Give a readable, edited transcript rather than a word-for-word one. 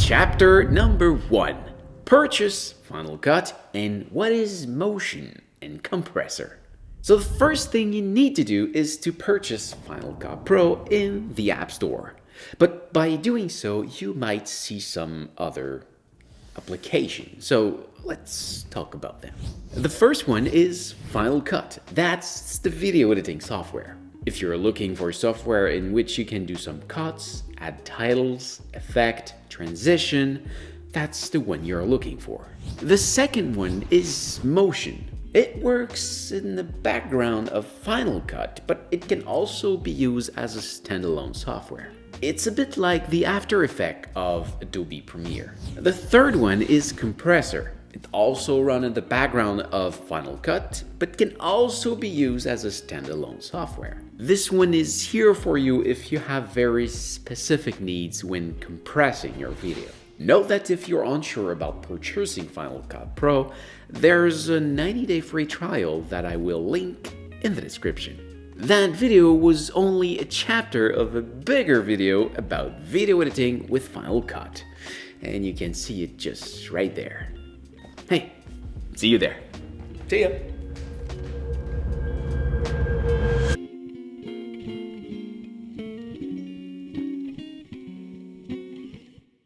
Chapter number 1. Purchase Final Cut and what is Motion and Compressor. So the first thing you need to do is to purchase Final Cut Pro in the App Store. But by doing so, you might see some other applications. So let's talk about them. The first one is Final Cut. That's the video editing software. If you're looking for software in which you can do some cuts, add titles, effect, transition, that's the one you're looking for. The second one is Motion. It works in the background of Final Cut, but it can also be used as a standalone software. It's a bit like the After Effects of Adobe Premiere. The third one is Compressor. It also runs in the background of Final Cut, but can also be used as a standalone software. This one is here for you if you have very specific needs when compressing your video. Note that if you're unsure about purchasing Final Cut Pro, there's a 90-day free trial that I will link in the description. That video was only a chapter of a bigger video about video editing with Final Cut, and you can see it just right there. Hey, see you there. See ya.